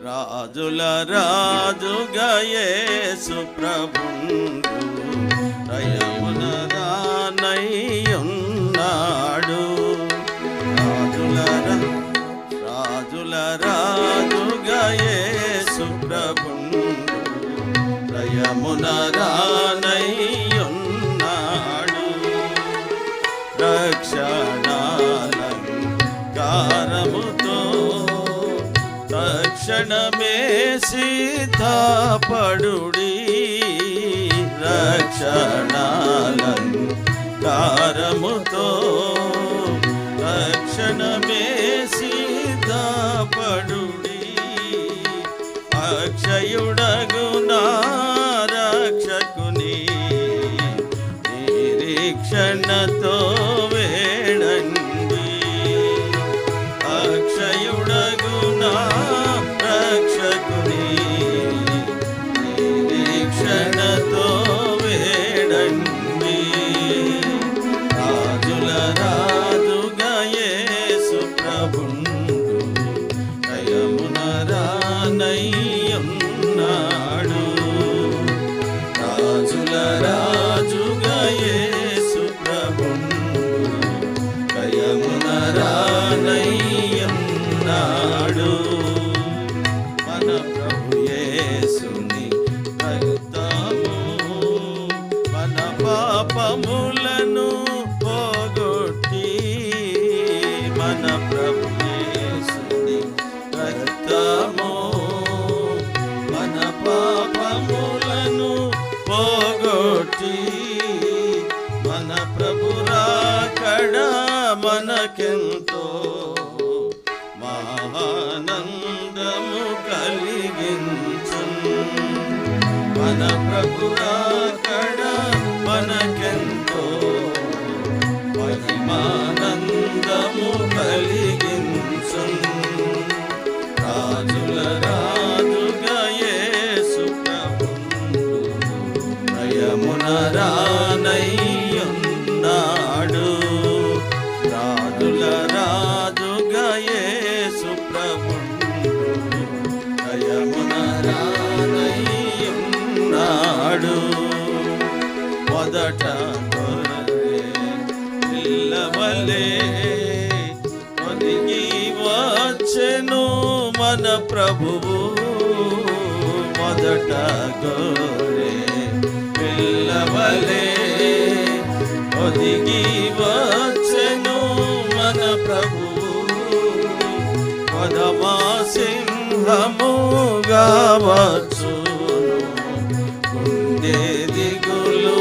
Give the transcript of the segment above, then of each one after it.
రాజుల రాజుగా యేసు ప్రభుండు దయమున రానయ్యున్నాడు. రాజుల రాజుగా యేసు ప్రభుండు దయమున రానయ్యున్నాడు. రక్షణాలంకారముతో తక్షణమే సిద్ధపడుడి. రక్షణాలంకారముతో తక్షణమే సిద్ధపడుడి. అక్షయుడగునా రక్షకుని నిరీక్షణతో వేడండి. అక్షయుడగునా రక్షకుని నిరీక్షణతో వేడండి. రాజుల రాజుగా యేసు ప్రభుండు దయమున రానయ్యున్నాడు. రాజుల రాజుగా యేసు ప్రభుండు దయమున రానయ్యున్నాడు. మన ప్రభు యేసుని రక్తము మన పాపములను పోగొట్టి. మన ప్రభు యేసుని రక్తము మన పాపములను పోగొట్టి. మన ప్రభు రాకడ మనకెంతో మహానందము కలిగించును. మన ప్రభు రాకడ మనకెంతో మహిమానందము కలిగించును. రాజుల రాజుగా యేసు ప్రభుండు దయమున రానయ్యున్నాడు. రాజుల రాజుగా యేసు ప్రభుండు దయమున రానయ్యున్నాడు. మొదట గొర్రె పిల్లవలే ఒదిగి వచ్చెను మన ప్రభువు. మొదట గొర్రె పిల్లవలే ఒదిగి వచ్చెను మన ప్రభువు. కొదమా సింహముగా వచ్చును గుండె దిగులు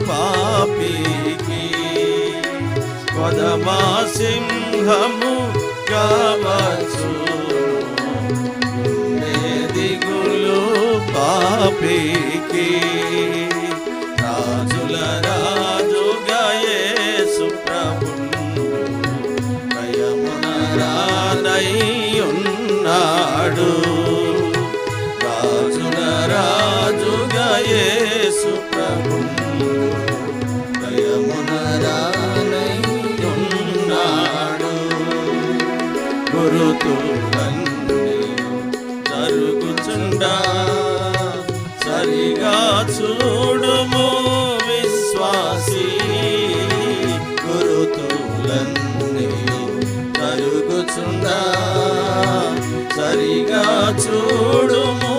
పాపికి. కొదమా సింహముగా వచ్చును గుండె దిగులు పాపికి. రాజుల రాజుగా యేసు ప్రభుండు దయమున రానయ్యున్నాడు. రాజుల రాజుగా యేసు ప్రభుండు దయమున రానయ్యున్నాడు. గురుతులన్నీ జరుగుచుండా సరిగా చూడుము విశ్వాసి. గురుతులన్నీ జరుగుచుండా సరిగా చూడుము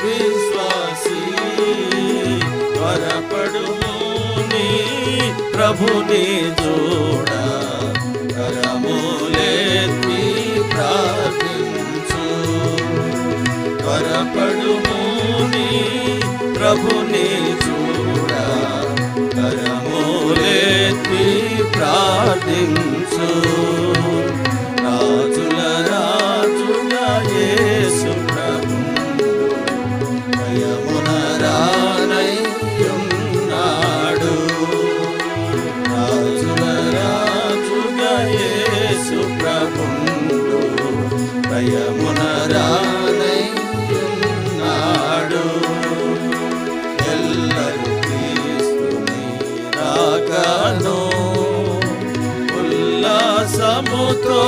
విశ్వాసి. త్వరపడుము నీ ప్రభుని చూడ కరములెత్తి ప్రార్థించు. త్వరపడుము నీ ప్రభుని చూడ కరములెత్తి ప్రార్థించు. రాజుల రాజుగా యేసు ప్రభుండు దయమున రానయ్యున్నాడు. రాజుల రాజుగా యేసు ప్రభుండు దయమున రానయ్యున్నాడు. ఎల్లరూ క్రీస్తుని రాకను ఉల్లాసముతో